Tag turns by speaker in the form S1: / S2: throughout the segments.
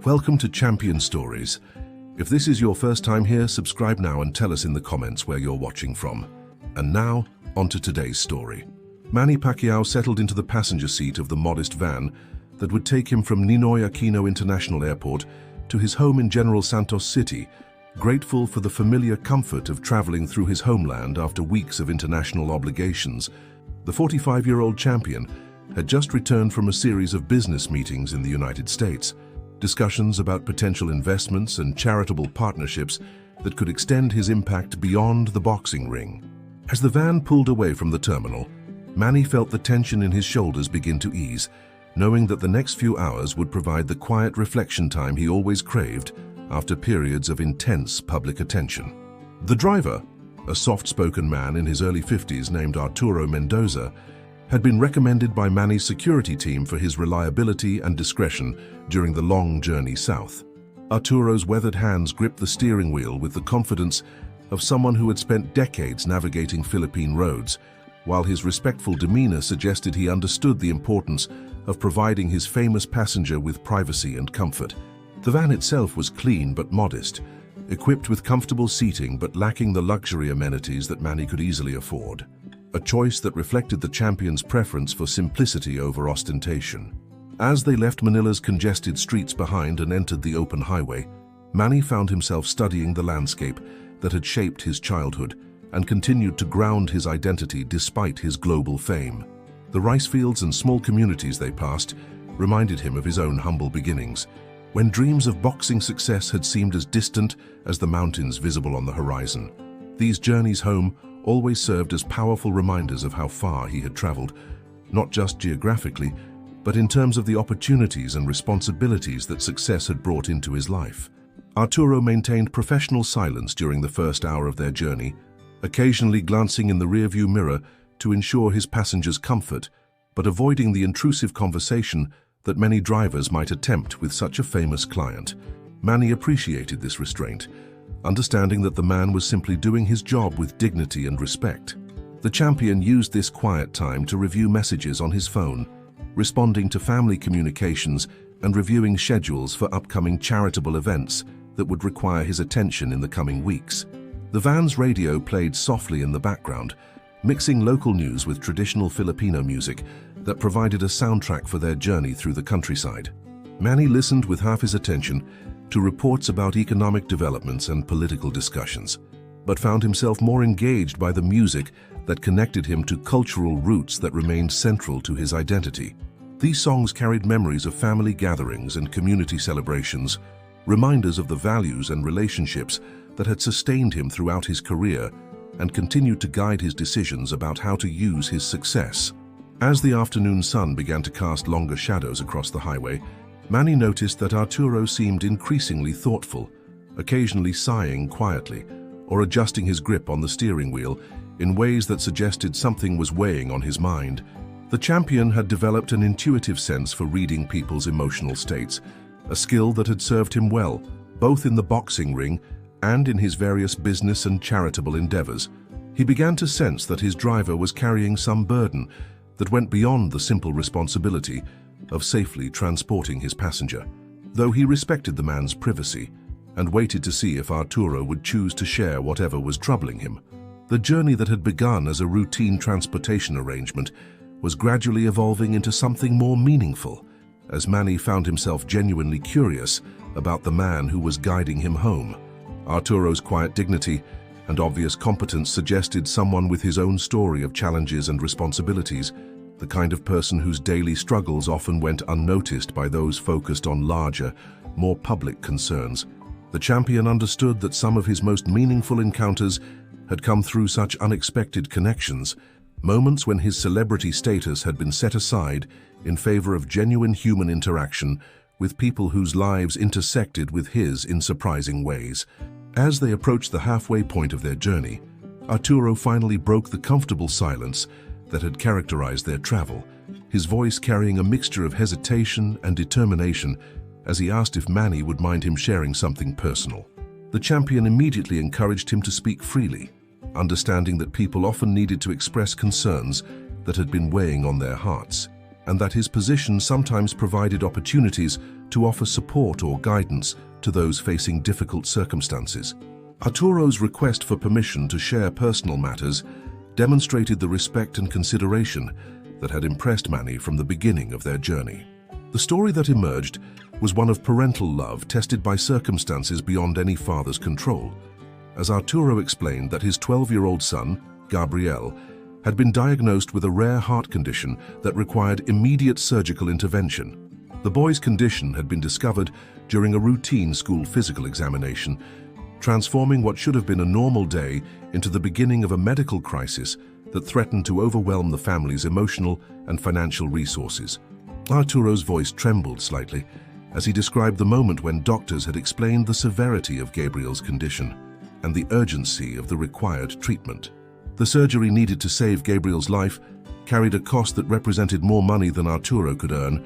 S1: Welcome to Champion Stories. If this is your first time here, subscribe now and tell us in the comments where you're watching from. And now, on to today's story. Manny Pacquiao settled into the passenger seat of the modest van that would take him from Ninoy Aquino International Airport to his home in General Santos City, grateful for the familiar comfort of traveling through his homeland after weeks of international obligations. The 45-year-old champion had just returned from a series of business meetings in the United States, discussions about potential investments and charitable partnerships that could extend his impact beyond the boxing ring. As the van pulled away from the terminal, Manny felt the tension in his shoulders begin to ease, knowing that the next few hours would provide the quiet reflection time he always craved after periods of intense public attention. The driver, a soft-spoken man in his early 50s named Arturo Mendoza, had been recommended by Manny's security team for his reliability and discretion during the long journey south. Arturo's weathered hands gripped the steering wheel with the confidence of someone who had spent decades navigating Philippine roads, while his respectful demeanor suggested he understood the importance of providing his famous passenger with privacy and comfort. The van itself was clean but modest, equipped with comfortable seating but lacking the luxury amenities that Manny could easily afford. A choice that reflected the champion's preference for simplicity over ostentation. As they left Manila's congested streets behind and entered the open highway, Manny found himself studying the landscape that had shaped his childhood and continued to ground his identity despite his global fame. The rice fields and small communities they passed reminded him of his own humble beginnings, when dreams of boxing success had seemed as distant as the mountains visible on the horizon. These journeys home always served as powerful reminders of how far he had traveled, not just geographically, but in terms of the opportunities and responsibilities that success had brought into his life. Arturo maintained professional silence during the first hour of their journey, occasionally glancing in the rearview mirror to ensure his passengers' comfort, but avoiding the intrusive conversation that many drivers might attempt with such a famous client. Manny appreciated this restraint, understanding that the man was simply doing his job with dignity and respect. The champion used this quiet time to review messages on his phone, responding to family communications and reviewing schedules for upcoming charitable events that would require his attention in the coming weeks. The van's radio played softly in the background, mixing local news with traditional Filipino music that provided a soundtrack for their journey through the countryside. Manny listened with half his attention to reports about economic developments and political discussions, but found himself more engaged by the music that connected him to cultural roots that remained central to his identity. These songs carried memories of family gatherings and community celebrations, reminders of the values and relationships that had sustained him throughout his career and continued to guide his decisions about how to use his success. As the afternoon sun began to cast longer shadows across the highway, Manny noticed that Arturo seemed increasingly thoughtful, occasionally sighing quietly or adjusting his grip on the steering wheel in ways that suggested something was weighing on his mind. The champion had developed an intuitive sense for reading people's emotional states, a skill that had served him well, both in the boxing ring and in his various business and charitable endeavors. He began to sense that his driver was carrying some burden that went beyond the simple responsibility of safely transporting his passenger. Though he respected the man's privacy and waited to see if Arturo would choose to share whatever was troubling him, the journey that had begun as a routine transportation arrangement was gradually evolving into something more meaningful, as Manny found himself genuinely curious about the man who was guiding him home. Arturo's quiet dignity and obvious competence suggested someone with his own story of challenges and responsibilities, the kind of person whose daily struggles often went unnoticed by those focused on larger, more public concerns. The champion understood that some of his most meaningful encounters had come through such unexpected connections, moments when his celebrity status had been set aside in favor of genuine human interaction with people whose lives intersected with his in surprising ways. As they approached the halfway point of their journey, Arturo finally broke the comfortable silence that had characterized their travel, his voice carrying a mixture of hesitation and determination as he asked if Manny would mind him sharing something personal. The champion immediately encouraged him to speak freely, understanding that people often needed to express concerns that had been weighing on their hearts, and that his position sometimes provided opportunities to offer support or guidance to those facing difficult circumstances. Arturo's request for permission to share personal matters demonstrated the respect and consideration that had impressed Manny from the beginning of their journey. The story that emerged was one of parental love tested by circumstances beyond any father's control, as Arturo explained that his 12-year-old son, Gabriel, had been diagnosed with a rare heart condition that required immediate surgical intervention. The boy's condition had been discovered during a routine school physical examination, transforming what should have been a normal day into the beginning of a medical crisis that threatened to overwhelm the family's emotional and financial resources. Arturo's voice trembled slightly as he described the moment when doctors had explained the severity of Gabriel's condition and the urgency of the required treatment. The surgery needed to save Gabriel's life carried a cost that represented more money than Arturo could earn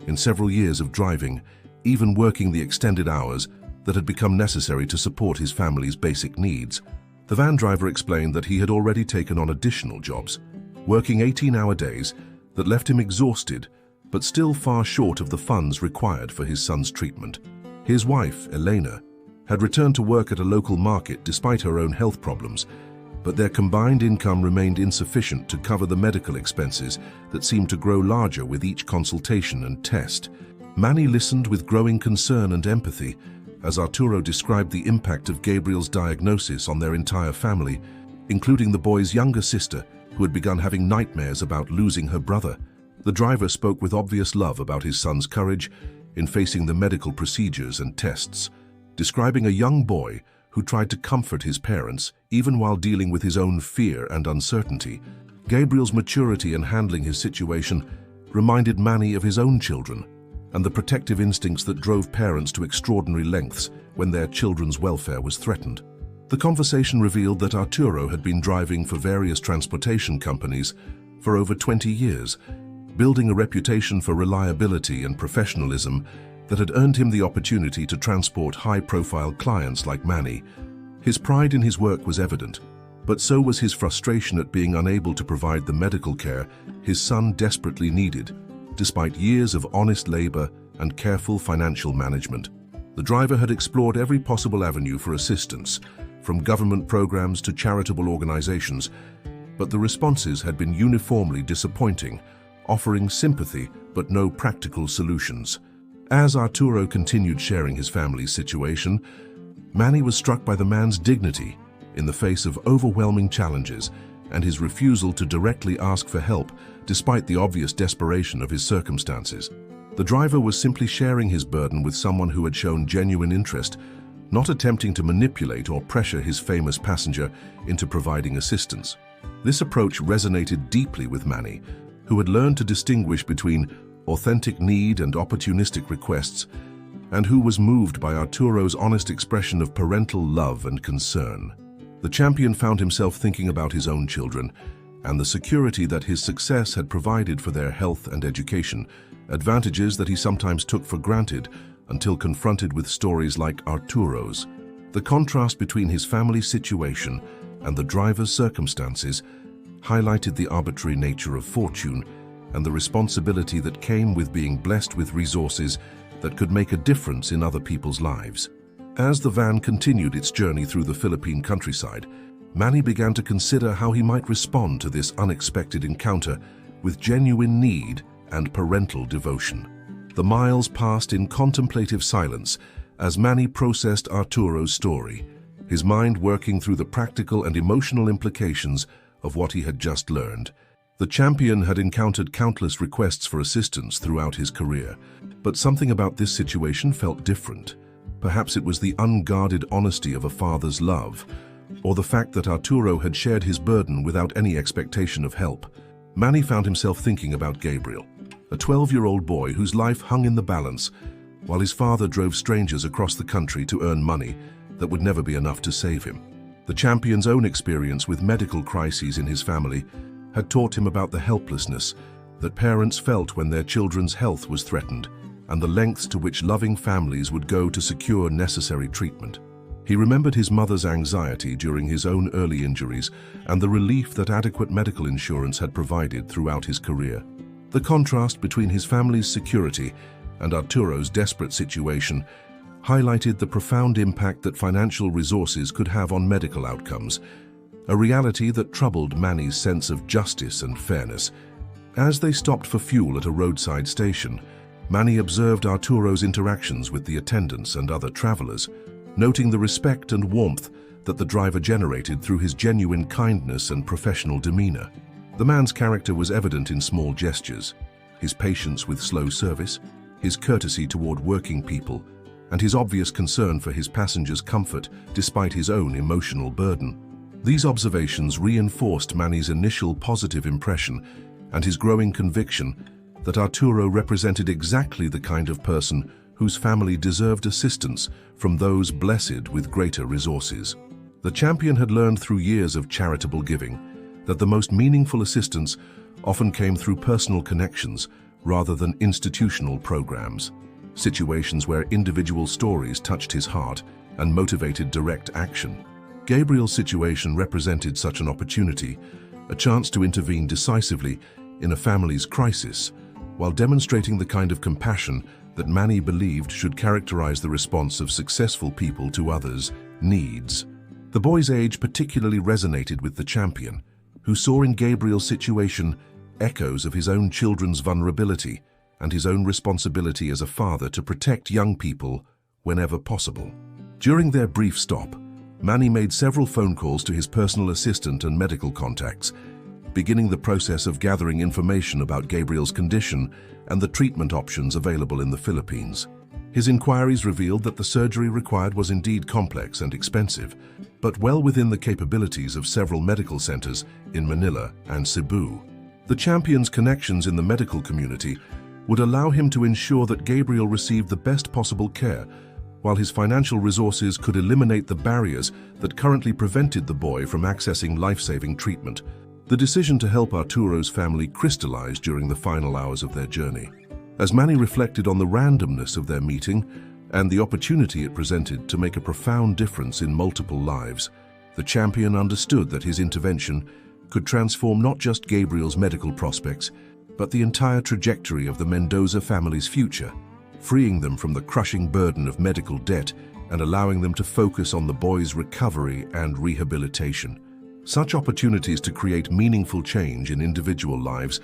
S1: in several years of driving, even working the extended hours that had become necessary to support his family's basic needs. The van driver explained that he had already taken on additional jobs, working 18-hour days that left him exhausted, but still far short of the funds required for his son's treatment. His wife, Elena, had returned to work at a local market despite her own health problems, but their combined income remained insufficient to cover the medical expenses that seemed to grow larger with each consultation and test. Manny listened with growing concern and empathy as Arturo described the impact of Gabriel's diagnosis on their entire family, including the boy's younger sister, who had begun having nightmares about losing her brother. The driver spoke with obvious love about his son's courage in facing the medical procedures and tests, describing a young boy who tried to comfort his parents even while dealing with his own fear and uncertainty. Gabriel's maturity in handling his situation reminded Manny of his own children and the protective instincts that drove parents to extraordinary lengths when their children's welfare was threatened. The conversation revealed that Arturo had been driving for various transportation companies for over 20 years, building a reputation for reliability and professionalism that had earned him the opportunity to transport high-profile clients like Manny. His pride in his work was evident, but so was his frustration at being unable to provide the medical care his son desperately needed, despite years of honest labor and careful financial management. The driver had explored every possible avenue for assistance, from government programs to charitable organizations, but the responses had been uniformly disappointing, offering sympathy but no practical solutions. As Arturo continued sharing his family's situation, Manny was struck by the man's dignity in the face of overwhelming challenges and his refusal to directly ask for help despite the obvious desperation of his circumstances. The driver was simply sharing his burden with someone who had shown genuine interest, not attempting to manipulate or pressure his famous passenger into providing assistance. This approach resonated deeply with Manny, who had learned to distinguish between authentic need and opportunistic requests, and who was moved by Arturo's honest expression of parental love and concern. The champion found himself thinking about his own children and the security that his success had provided for their health and education, advantages that he sometimes took for granted until confronted with stories like Arturo's. The contrast between his family's situation and the driver's circumstances highlighted the arbitrary nature of fortune and the responsibility that came with being blessed with resources that could make a difference in other people's lives. As the van continued its journey through the Philippine countryside, Manny began to consider how he might respond to this unexpected encounter with genuine need and parental devotion. The miles passed in contemplative silence as Manny processed Arturo's story, his mind working through the practical and emotional implications of what he had just learned. The champion had encountered countless requests for assistance throughout his career, but something about this situation felt different. Perhaps it was the unguarded honesty of a father's love, or the fact that Arturo had shared his burden without any expectation of help. Manny found himself thinking about Gabriel, a 12-year-old boy whose life hung in the balance, while his father drove strangers across the country to earn money that would never be enough to save him. The champion's own experience with medical crises in his family had taught him about the helplessness that parents felt when their children's health was threatened, and the lengths to which loving families would go to secure necessary treatment. He remembered his mother's anxiety during his own early injuries and the relief that adequate medical insurance had provided throughout his career. The contrast between his family's security and Arturo's desperate situation highlighted the profound impact that financial resources could have on medical outcomes, a reality that troubled Manny's sense of justice and fairness. As they stopped for fuel at a roadside station, Manny observed Arturo's interactions with the attendants and other travelers, noting the respect and warmth that the driver generated through his genuine kindness and professional demeanor. The man's character was evident in small gestures: his patience with slow service, his courtesy toward working people, and his obvious concern for his passengers' comfort despite his own emotional burden. These observations reinforced Manny's initial positive impression and his growing conviction that Arturo represented exactly the kind of person whose family deserved assistance from those blessed with greater resources. The champion had learned through years of charitable giving that the most meaningful assistance often came through personal connections rather than institutional programs. Situations where individual stories touched his heart and motivated direct action. Gabriel's situation represented such an opportunity, a chance to intervene decisively in a family's crisis, while demonstrating the kind of compassion that Manny believed should characterize the response of successful people to others' needs. The boy's age particularly resonated with the champion, who saw in Gabriel's situation echoes of his own children's vulnerability and his own responsibility as a father to protect young people whenever possible. During their brief stop, Manny made several phone calls to his personal assistant and medical contacts, beginning the process of gathering information about Gabriel's condition and the treatment options available in the Philippines. His inquiries revealed that the surgery required was indeed complex and expensive, but well within the capabilities of several medical centers in Manila and Cebu. The champion's connections in the medical community would allow him to ensure that Gabriel received the best possible care, while his financial resources could eliminate the barriers that currently prevented the boy from accessing life-saving treatment. The decision to help Arturo's family crystallized during the final hours of their journey. As Manny reflected on the randomness of their meeting and the opportunity it presented to make a profound difference in multiple lives, the champion understood that his intervention could transform not just Gabriel's medical prospects, but the entire trajectory of the Mendoza family's future, freeing them from the crushing burden of medical debt and allowing them to focus on the boy's recovery and rehabilitation. Such opportunities to create meaningful change in individual lives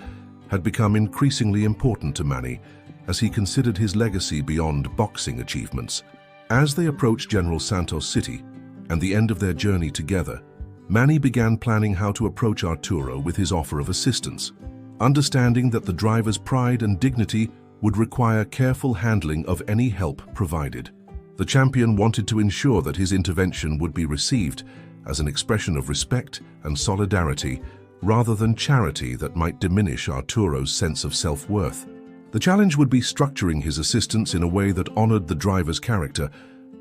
S1: had become increasingly important to Manny as he considered his legacy beyond boxing achievements. As they approached General Santos City and the end of their journey together, Manny began planning how to approach Arturo with his offer of assistance, understanding that the driver's pride and dignity would require careful handling of any help provided. The champion wanted to ensure that his intervention would be received as an expression of respect and solidarity rather than charity that might diminish Arturo's sense of self-worth. The challenge would be structuring his assistance in a way that honored the driver's character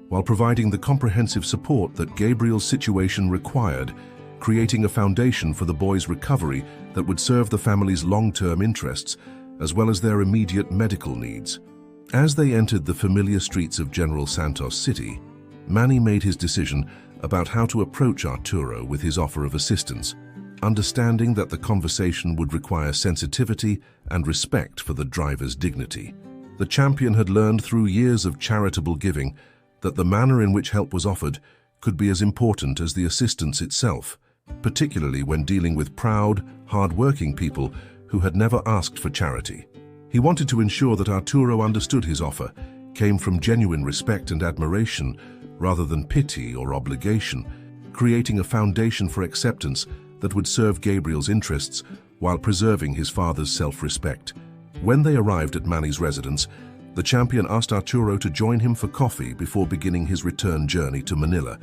S1: while providing the comprehensive support that Gabriel's situation required, creating a foundation for the boy's recovery that would serve the family's long-term interests as well as their immediate medical needs. As they entered the familiar streets of General Santos City, Manny made his decision about how to approach Arturo with his offer of assistance, understanding that the conversation would require sensitivity and respect for the driver's dignity. The champion had learned through years of charitable giving that the manner in which help was offered could be as important as the assistance itself, particularly when dealing with proud, hard-working people who had never asked for charity. He wanted to ensure that Arturo understood his offer came from genuine respect and admiration rather than pity or obligation, creating a foundation for acceptance that would serve Gabriel's interests while preserving his father's self-respect. When they arrived at Manny's residence, the champion asked Arturo to join him for coffee before beginning his return journey to Manila,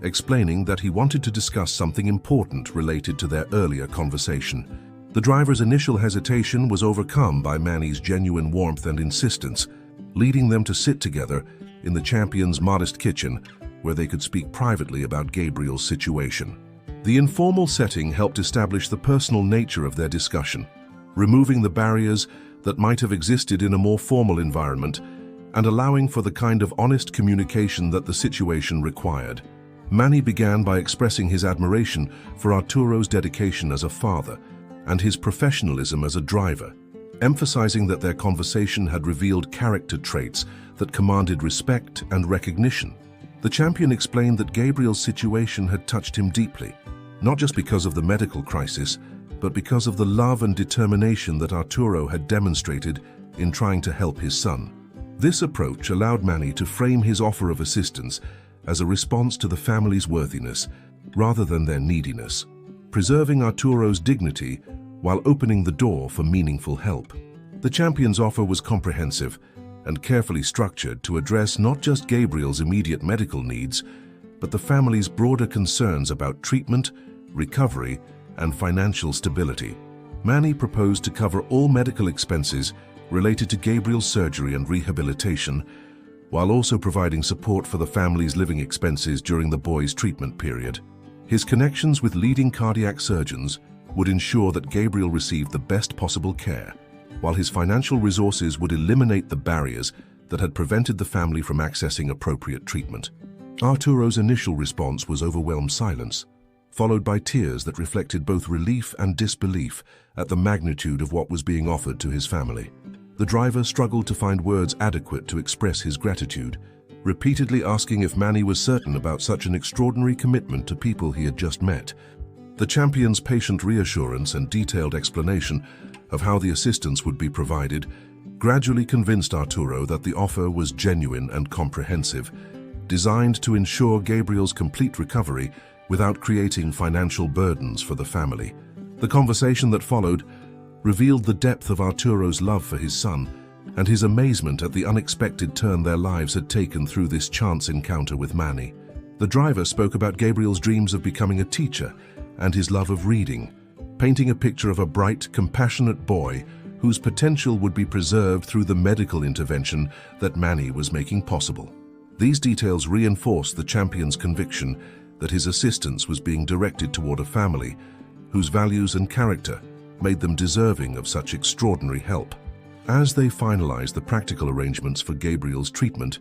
S1: explaining that he wanted to discuss something important related to their earlier conversation. The driver's initial hesitation was overcome by Manny's genuine warmth and insistence, leading them to sit together in the champion's modest kitchen where they could speak privately about Gabriel's situation. The informal setting helped establish the personal nature of their discussion, removing the barriers that might have existed in a more formal environment and allowing for the kind of honest communication that the situation required. Manny began by expressing his admiration for Arturo's dedication as a father and his professionalism as a driver, emphasizing that their conversation had revealed character traits that commanded respect and recognition. The champion explained that Gabriel's situation had touched him deeply, not just because of the medical crisis, but because of the love and determination that Arturo had demonstrated in trying to help his son. This approach allowed Manny to frame his offer of assistance as a response to the family's worthiness rather than their neediness, preserving Arturo's dignity while opening the door for meaningful help. The champion's offer was comprehensive and carefully structured to address not just Gabriel's immediate medical needs, but the family's broader concerns about treatment, recovery, and financial stability. Manny proposed to cover all medical expenses related to Gabriel's surgery and rehabilitation, while also providing support for the family's living expenses during the boy's treatment period. His connections with leading cardiac surgeons would ensure that Gabriel received the best possible care, while his financial resources would eliminate the barriers that had prevented the family from accessing appropriate treatment. Arturo's initial response was overwhelmed silence, followed by tears that reflected both relief and disbelief at the magnitude of what was being offered to his family. The driver struggled to find words adequate to express his gratitude, repeatedly asking if Manny was certain about such an extraordinary commitment to people he had just met. The champion's patient reassurance and detailed explanation of how the assistance would be provided gradually convinced Arturo that the offer was genuine and comprehensive, designed to ensure Gabriel's complete recovery without creating financial burdens for the family. The conversation that followed revealed the depth of Arturo's love for his son and his amazement at the unexpected turn their lives had taken through this chance encounter with Manny. The driver spoke about Gabriel's dreams of becoming a teacher and his love of reading, painting a picture of a bright, compassionate boy whose potential would be preserved through the medical intervention that Manny was making possible. These details reinforced the champion's conviction that his assistance was being directed toward a family whose values and character made them deserving of such extraordinary help. As they finalized the practical arrangements for Gabriel's treatment,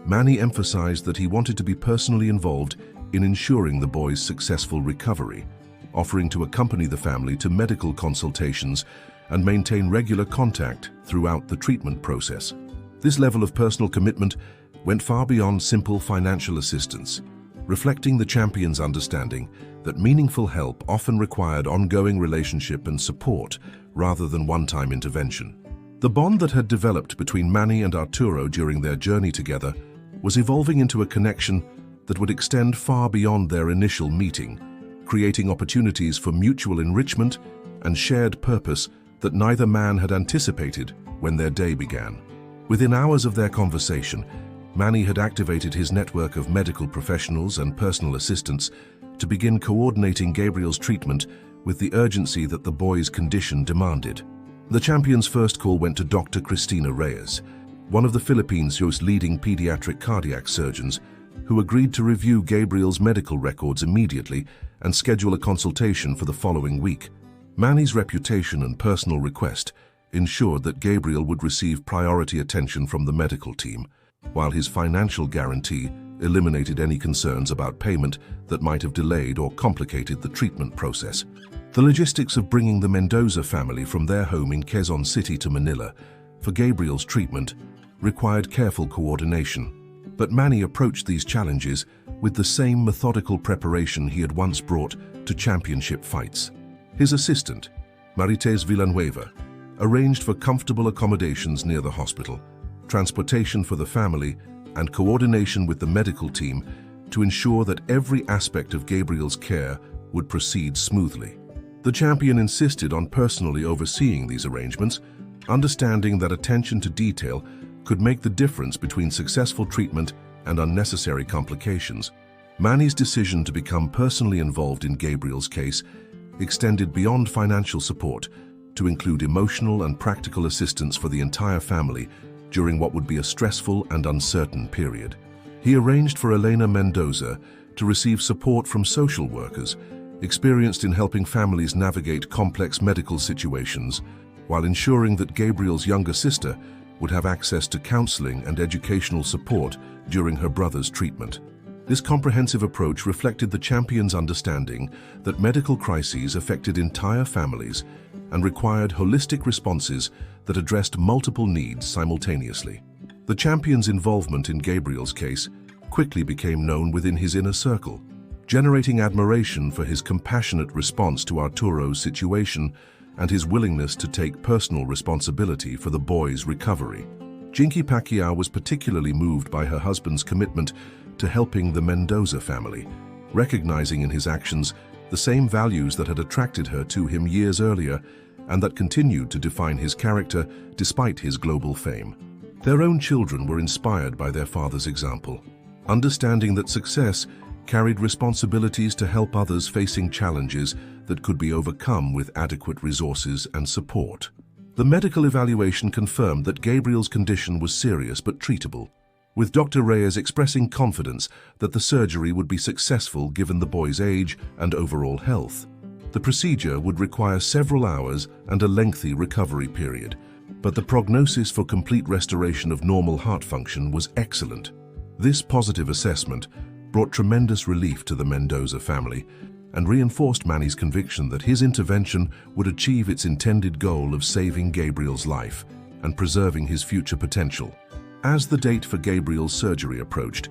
S1: Manny emphasized that he wanted to be personally involved in ensuring the boy's successful recovery, offering to accompany the family to medical consultations and maintain regular contact throughout the treatment process. This level of personal commitment went far beyond simple financial assistance, reflecting the champion's understanding that meaningful help often required ongoing relationship and support rather than one-time intervention. The bond that had developed between Manny and Arturo during their journey together was evolving into a connection that would extend far beyond their initial meeting, creating opportunities for mutual enrichment and shared purpose that neither man had anticipated when their day began. Within hours of their conversation, Manny had activated his network of medical professionals and personal assistants to begin coordinating Gabriel's treatment with the urgency that the boy's condition demanded. The champion's first call went to Dr. Cristina Reyes, one of the Philippines' most leading pediatric cardiac surgeons, who agreed to review Gabriel's medical records immediately and schedule a consultation for the following week. Manny's reputation and personal request ensured that Gabriel would receive priority attention from the medical team, while his financial guarantee eliminated any concerns about payment that might have delayed or complicated the treatment process. The logistics of bringing the Mendoza family from their home in Quezon City to Manila for Gabriel's treatment required careful coordination, but Manny approached these challenges with the same methodical preparation he had once brought to championship fights. His assistant, Marites Villanueva, arranged for comfortable accommodations near the hospital, transportation for the family, and coordination with the medical team to ensure that every aspect of Gabriel's care would proceed smoothly. The champion insisted on personally overseeing these arrangements, understanding that attention to detail could make the difference between successful treatment and unnecessary complications. Manny's decision to become personally involved in Gabriel's case extended beyond financial support to include emotional and practical assistance for the entire family during what would be a stressful and uncertain period. He arranged for Elena Mendoza to receive support from social workers experienced in helping families navigate complex medical situations, while ensuring that Gabriel's younger sister would have access to counseling and educational support during her brother's treatment. This comprehensive approach reflected the champion's understanding that medical crises affected entire families and required holistic responses that addressed multiple needs simultaneously. The champion's involvement in Gabriel's case quickly became known within his inner circle, generating admiration for his compassionate response to Arturo's situation and his willingness to take personal responsibility for the boy's recovery. Jinky Pacquiao was particularly moved by her husband's commitment to helping the Mendoza family, recognizing in his actions the same values that had attracted her to him years earlier and that continued to define his character despite his global fame. Their own children were inspired by their father's example, understanding that success carried responsibilities to help others facing challenges that could be overcome with adequate resources and support. The medical evaluation confirmed that Gabriel's condition was serious but treatable, with Dr. Reyes expressing confidence that the surgery would be successful given the boy's age and overall health. The procedure would require several hours and a lengthy recovery period, but the prognosis for complete restoration of normal heart function was excellent. This positive assessment brought tremendous relief to the Mendoza family and reinforced Manny's conviction that his intervention would achieve its intended goal of saving Gabriel's life and preserving his future potential. As the date for Gabriel's surgery approached,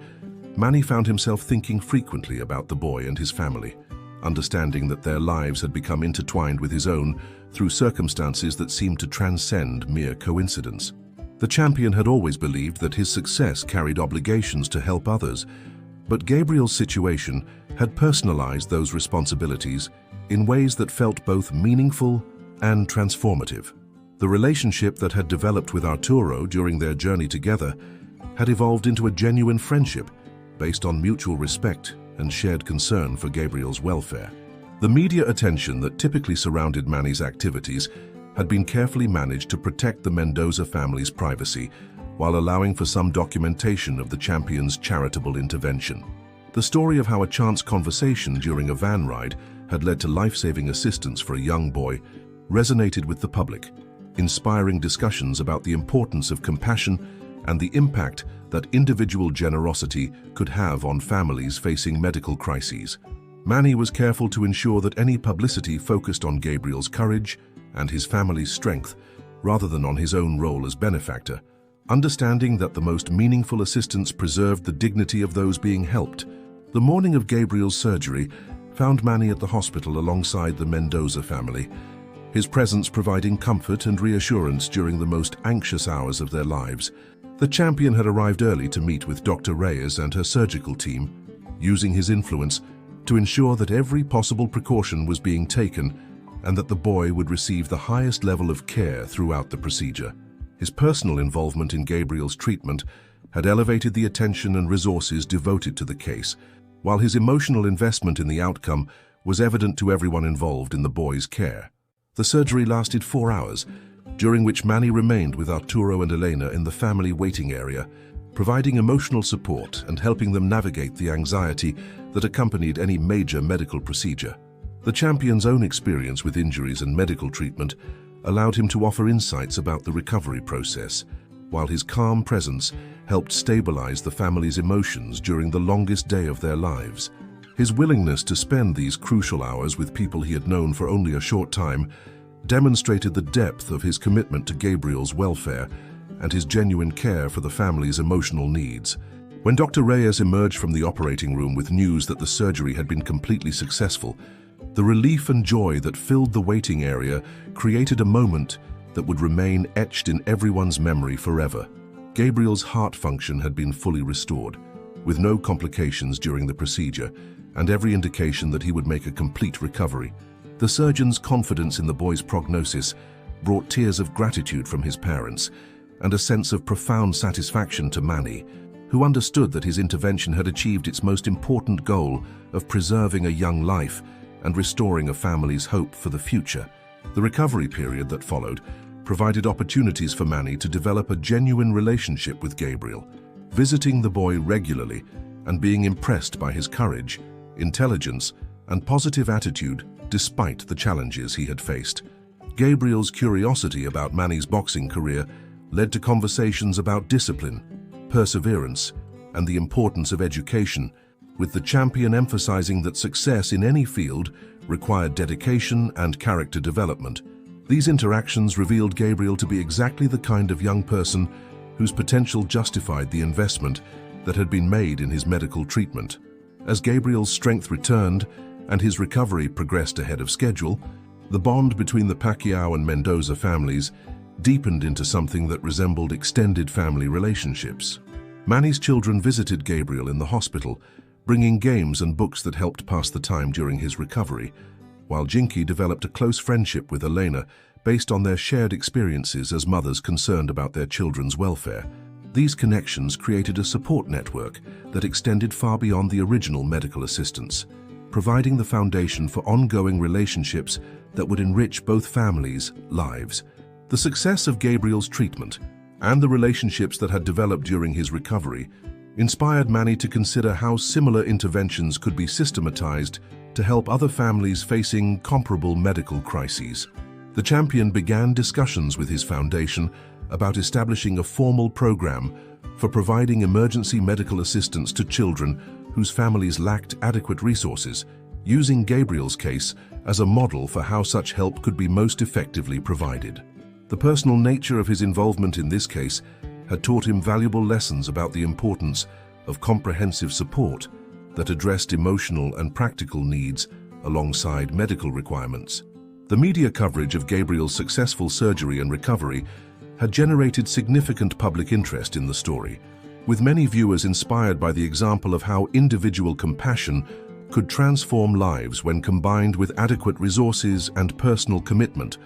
S1: Manny found himself thinking frequently about the boy and his family, understanding that their lives had become intertwined with his own through circumstances that seemed to transcend mere coincidence. The champion had always believed that his success carried obligations to help others, but Gabriel's situation had personalized those responsibilities in ways that felt both meaningful and transformative. The relationship that had developed with Arturo during their journey together had evolved into a genuine friendship based on mutual respect and shared concern for Gabriel's welfare. The media attention that typically surrounded Manny's activities had been carefully managed to protect the Mendoza family's privacy while allowing for some documentation of the champion's charitable intervention. The story of how a chance conversation during a van ride had led to life-saving assistance for a young boy resonated with the public, inspiring discussions about the importance of compassion and the impact that individual generosity could have on families facing medical crises. Manny was careful to ensure that any publicity focused on Gabriel's courage and his family's strength, rather than on his own role as benefactor, understanding that the most meaningful assistance preserved the dignity of those being helped. The morning of Gabriel's surgery found Manny at the hospital alongside the Mendoza family, his presence providing comfort and reassurance during the most anxious hours of their lives. The champion had arrived early to meet with Dr. Reyes and her surgical team, using his influence to ensure that every possible precaution was being taken and that the boy would receive the highest level of care throughout the procedure. His personal involvement in Gabriel's treatment had elevated the attention and resources devoted to the case, while his emotional investment in the outcome was evident to everyone involved in the boy's care. The surgery lasted 4 hours, during which Manny remained with Arturo and Elena in the family waiting area, providing emotional support and helping them navigate the anxiety that accompanied any major medical procedure. The champion's own experience with injuries and medical treatment allowed him to offer insights about the recovery process, while his calm presence helped stabilize the family's emotions during the longest day of their lives. His willingness to spend these crucial hours with people he had known for only a short time demonstrated the depth of his commitment to Gabriel's welfare and his genuine care for the family's emotional needs. When Dr. Reyes emerged from the operating room with news that the surgery had been completely successful, the relief and joy that filled the waiting area created a moment that would remain etched in everyone's memory forever. Gabriel's heart function had been fully restored, with no complications during the procedure, and every indication that he would make a complete recovery. The surgeon's confidence in the boy's prognosis brought tears of gratitude from his parents and a sense of profound satisfaction to Manny, who understood that his intervention had achieved its most important goal of preserving a young life and restoring a family's hope for the future. The recovery period that followed provided opportunities for Manny to develop a genuine relationship with Gabriel, visiting the boy regularly and being impressed by his courage, intelligence, and positive attitude despite the challenges he had faced. Gabriel's curiosity about Manny's boxing career led to conversations about discipline, perseverance, and the importance of education, with the champion emphasizing that success in any field required dedication and character development. These interactions revealed Gabriel to be exactly the kind of young person whose potential justified the investment that had been made in his medical treatment. As Gabriel's strength returned and his recovery progressed ahead of schedule, the bond between the Pacquiao and Mendoza families deepened into something that resembled extended family relationships. Manny's children visited Gabriel in the hospital, bringing games and books that helped pass the time during his recovery, while Jinky developed a close friendship with Elena based on their shared experiences as mothers concerned about their children's welfare. These connections created a support network that extended far beyond the original medical assistance, providing the foundation for ongoing relationships that would enrich both families' lives. The success of Gabriel's treatment and the relationships that had developed during his recovery inspired Manny to consider how similar interventions could be systematized to help other families facing comparable medical crises. The champion began discussions with his foundation about establishing a formal program for providing emergency medical assistance to children whose families lacked adequate resources, using Gabriel's case as a model for how such help could be most effectively provided. The personal nature of his involvement in this case had taught him valuable lessons about the importance of comprehensive support that addressed emotional and practical needs alongside medical requirements. The media coverage of Gabriel's successful surgery and recovery had generated significant public interest in the story, with many viewers inspired by the example of how individual compassion could transform lives when combined with adequate resources and personal commitment.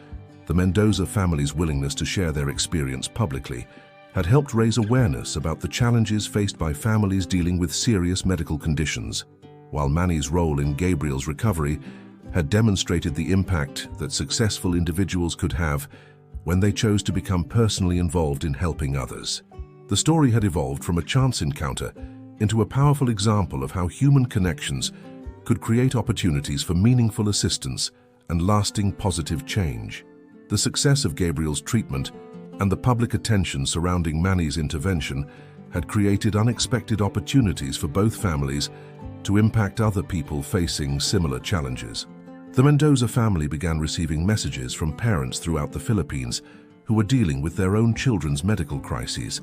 S1: The Mendoza family's willingness to share their experience publicly had helped raise awareness about the challenges faced by families dealing with serious medical conditions, while Manny's role in Gabriel's recovery had demonstrated the impact that successful individuals could have when they chose to become personally involved in helping others. The story had evolved from a chance encounter into a powerful example of how human connections could create opportunities for meaningful assistance and lasting positive change. The success of Gabriel's treatment and the public attention surrounding Manny's intervention had created unexpected opportunities for both families to impact other people facing similar challenges. The Mendoza family began receiving messages from parents throughout the Philippines who were dealing with their own children's medical crises,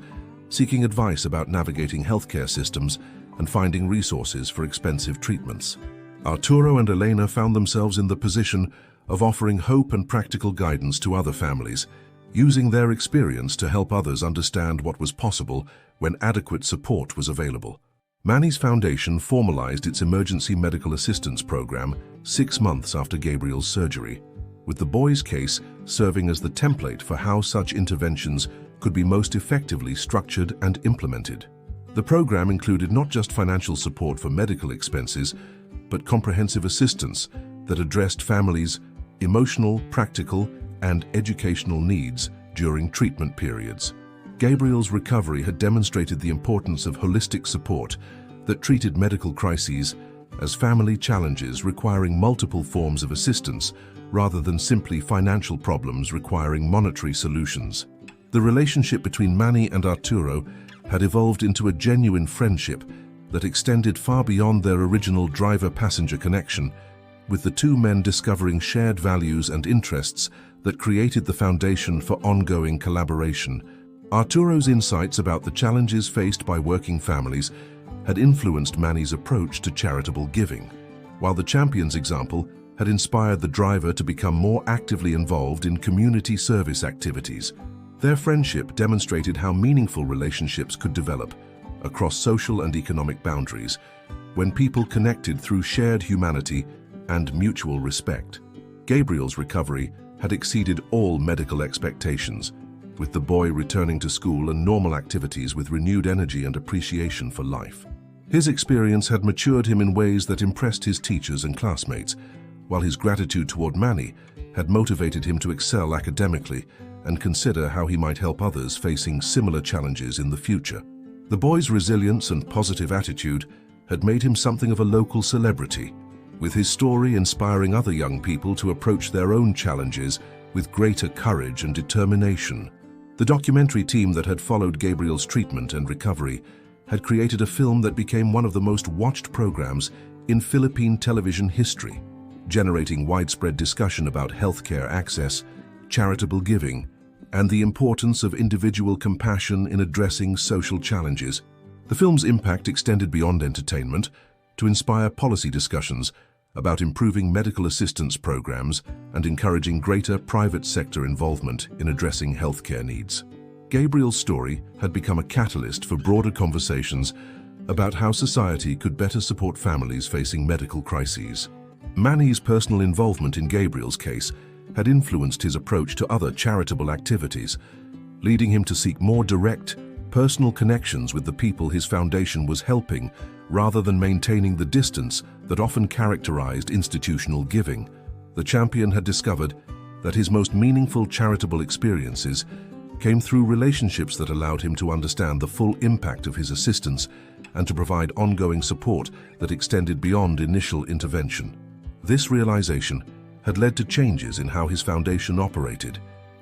S1: seeking advice about navigating healthcare systems and finding resources for expensive treatments. Arturo and Elena found themselves in the position of offering hope and practical guidance to other families, using their experience to help others understand what was possible when adequate support was available. Manny's foundation formalized its emergency medical assistance program 6 months after Gabriel's surgery, with the boy's case serving as the template for how such interventions could be most effectively structured and implemented. The program included not just financial support for medical expenses, but comprehensive assistance that addressed families' emotional, practical, and educational needs during treatment periods. Gabriel's recovery had demonstrated the importance of holistic support that treated medical crises as family challenges requiring multiple forms of assistance rather than simply financial problems requiring monetary solutions. The relationship between Manny and Arturo had evolved into a genuine friendship that extended far beyond their original driver-passenger connection, with the two men discovering shared values and interests that created the foundation for ongoing collaboration. Arturo's insights about the challenges faced by working families had influenced Manny's approach to charitable giving, while the champion's example had inspired the driver to become more actively involved in community service activities. Their friendship demonstrated how meaningful relationships could develop across social and economic boundaries when people connected through shared humanity and mutual respect. Gabriel's recovery had exceeded all medical expectations, with the boy returning to school and normal activities with renewed energy and appreciation for life. His experience had matured him in ways that impressed his teachers and classmates, while his gratitude toward Manny had motivated him to excel academically and consider how he might help others facing similar challenges in the future. The boy's resilience and positive attitude had made him something of a local celebrity, with his story inspiring other young people to approach their own challenges with greater courage and determination. The documentary team that had followed Gabriel's treatment and recovery had created a film that became one of the most watched programs in Philippine television history, generating widespread discussion about healthcare access, charitable giving, and the importance of individual compassion in addressing social challenges. The film's impact extended beyond entertainment to inspire policy discussions about improving medical assistance programs and encouraging greater private sector involvement in addressing healthcare needs. Gabriel's story had become a catalyst for broader conversations about how society could better support families facing medical crises. Manny's personal involvement in Gabriel's case had influenced his approach to other charitable activities, leading him to seek more direct, personal connections with the people his foundation was helping rather than maintaining the distance that often characterized institutional giving. The champion had discovered that his most meaningful charitable experiences came through relationships that allowed him to understand the full impact of his assistance and to provide ongoing support that extended beyond initial intervention. This realization had led to changes in how his foundation operated,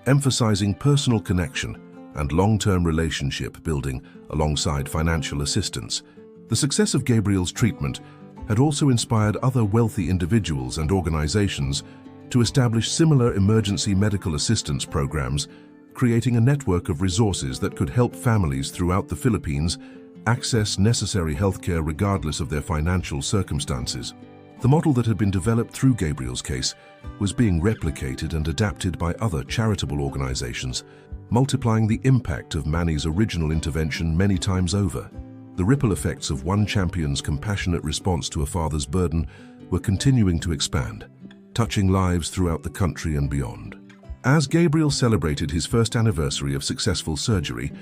S1: emphasizing personal connection and long-term relationship building alongside financial assistance. The success of Gabriel's treatment had also inspired other wealthy individuals and organizations to establish similar emergency medical assistance programs, creating a network of resources that could help families throughout the Philippines access necessary healthcare regardless of their financial circumstances. The model that had been developed through Gabriel's case was being replicated and adapted by other charitable organizations, multiplying the impact of Manny's original intervention many times over. The ripple effects of one champion's compassionate response to a father's burden were continuing to expand, touching lives throughout the country and beyond. As Gabriel celebrated his first anniversary of successful surgery,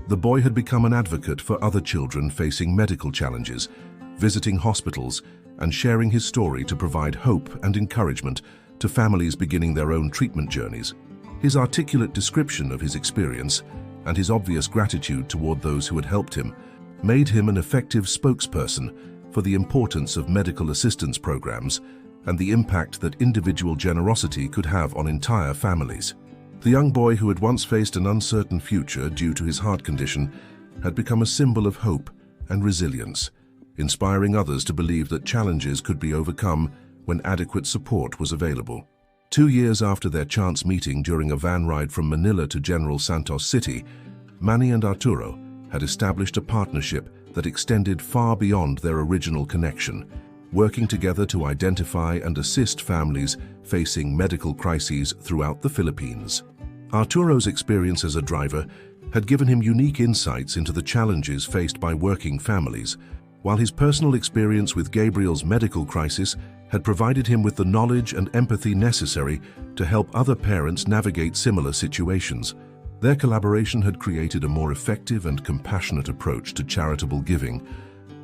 S1: the boy had become an advocate for other children facing medical challenges, visiting hospitals and sharing his story to provide hope and encouragement to families beginning their own treatment journeys. His articulate description of his experience and his obvious gratitude toward those who had helped him made him an effective spokesperson for the importance of medical assistance programs and the impact that individual generosity could have on entire families. The young boy who had once faced an uncertain future due to his heart condition had become a symbol of hope and resilience, inspiring others to believe that challenges could be overcome when adequate support was available. 2 years after their chance meeting during a van ride from Manila to General Santos City, Manny and Arturo had established a partnership that extended far beyond their original connection, working together to identify and assist families facing medical crises throughout the Philippines. Arturo's experience as a driver had given him unique insights into the challenges faced by working families, while his personal experience with Gabriel's medical crisis had provided him with the knowledge and empathy necessary to help other parents navigate similar situations. Their collaboration had created a more effective and compassionate approach to charitable giving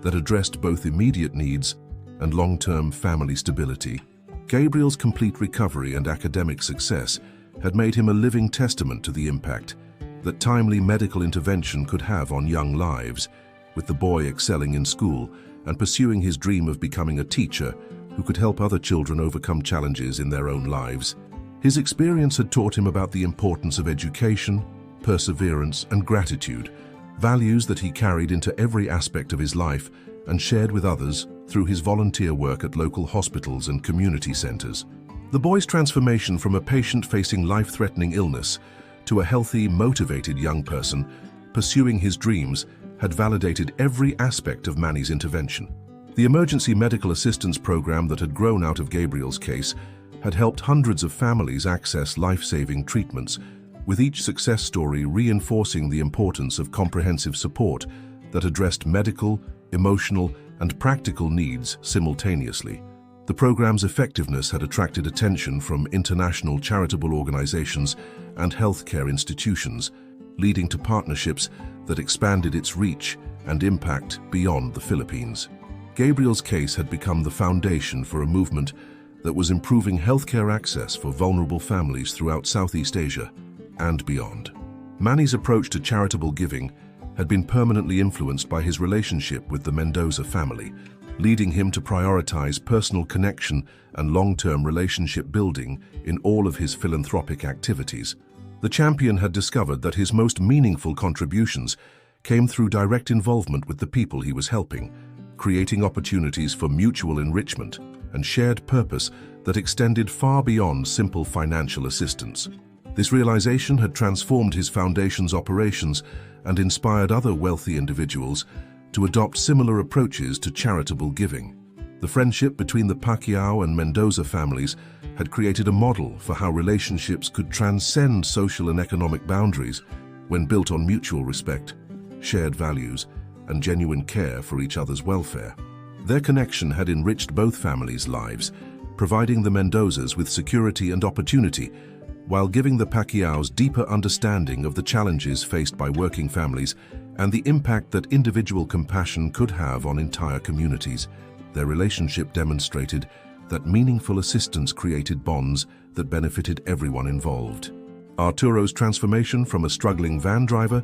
S1: that addressed both immediate needs and long-term family stability. Gabriel's complete recovery and academic success had made him a living testament to the impact that timely medical intervention could have on young lives, with the boy excelling in school and pursuing his dream of becoming a teacher who could help other children overcome challenges in their own lives. His experience had taught him about the importance of education, perseverance, and gratitude, values that he carried into every aspect of his life and shared with others through his volunteer work at local hospitals and community centers. The boy's transformation from a patient facing life-threatening illness to a healthy, motivated young person pursuing his dreams had validated every aspect of Manny's intervention. The emergency medical assistance program that had grown out of Gabriel's case had helped hundreds of families access life-saving treatments, with each success story reinforcing the importance of comprehensive support that addressed medical, emotional, and practical needs simultaneously. The program's effectiveness had attracted attention from international charitable organizations and healthcare institutions, leading to partnerships that expanded its reach and impact beyond the Philippines. Gabriel's case had become the foundation for a movement that was improving healthcare access for vulnerable families throughout Southeast Asia and beyond. Manny's approach to charitable giving had been permanently influenced by his relationship with the Mendoza family, leading him to prioritize personal connection and long-term relationship building in all of his philanthropic activities. The champion had discovered that his most meaningful contributions came through direct involvement with the people he was helping, creating opportunities for mutual enrichment and shared purpose that extended far beyond simple financial assistance. This realization had transformed his foundation's operations and inspired other wealthy individuals to adopt similar approaches to charitable giving. The friendship between the Pacquiao and Mendoza families had created a model for how relationships could transcend social and economic boundaries when built on mutual respect, shared values, and genuine care for each other's welfare. Their connection had enriched both families' lives, providing the Mendozas with security and opportunity, while giving the Pacquiaos deeper understanding of the challenges faced by working families and the impact that individual compassion could have on entire communities. Their relationship demonstrated that meaningful assistance created bonds that benefited everyone involved. Arturo's transformation from a struggling van driver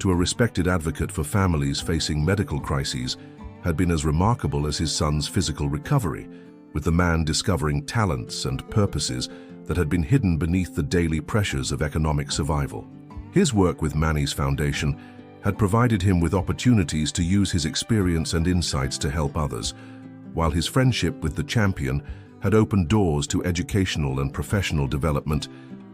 S1: to a respected advocate for families facing medical crises had been as remarkable as his son's physical recovery, with the man discovering talents and purposes that had been hidden beneath the daily pressures of economic survival. His work with Manny's foundation had provided him with opportunities to use his experience and insights to help others, while his friendship with the champion had opened doors to educational and professional development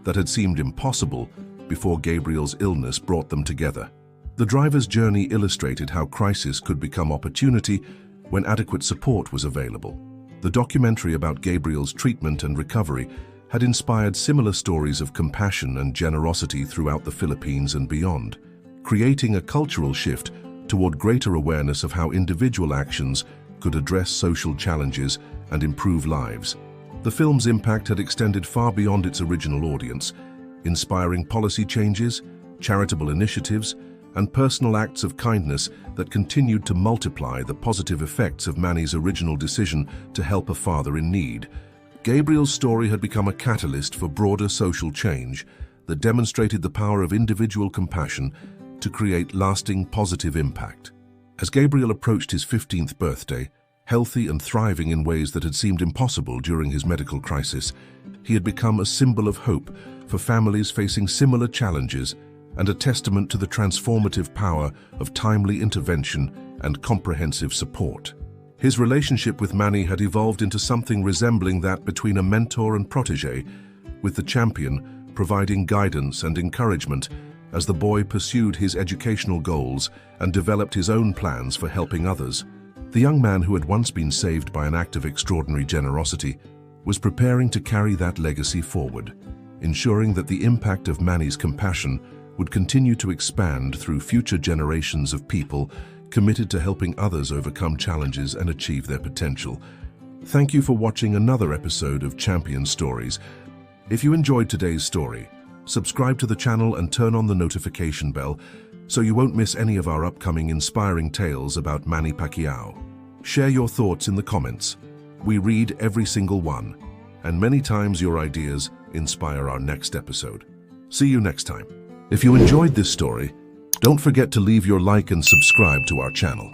S1: that had seemed impossible before Gabriel's illness brought them together. The driver's journey illustrated how crisis could become opportunity when adequate support was available. The documentary about Gabriel's treatment and recovery had inspired similar stories of compassion and generosity throughout the Philippines and beyond, creating a cultural shift toward greater awareness of how individual actions could address social challenges and improve lives. The film's impact had extended far beyond its original audience, inspiring policy changes, charitable initiatives, and personal acts of kindness that continued to multiply the positive effects of Manny's original decision to help a father in need. Gabriel's story had become a catalyst for broader social change that demonstrated the power of individual compassion to create lasting positive impact. As Gabriel approached his 15th birthday, healthy and thriving in ways that had seemed impossible during his medical crisis, he had become a symbol of hope for families facing similar challenges and a testament to the transformative power of timely intervention and comprehensive support. His relationship with Manny had evolved into something resembling that between a mentor and protege, with the champion providing guidance and encouragement as the boy pursued his educational goals and developed his own plans for helping others. The young man who had once been saved by an act of extraordinary generosity was preparing to carry that legacy forward, ensuring that the impact of Manny's compassion would continue to expand through future generations of people committed to helping others overcome challenges and achieve their potential. Thank you for watching another episode of Champion Stories. If you enjoyed today's story, subscribe to the channel and turn on the notification bell so you won't miss any of our upcoming inspiring tales about Manny Pacquiao. Share your thoughts in the comments. We read every single one, and many times your ideas inspire our next episode. See you next time. If you enjoyed this story, don't forget to leave your like and subscribe to our channel.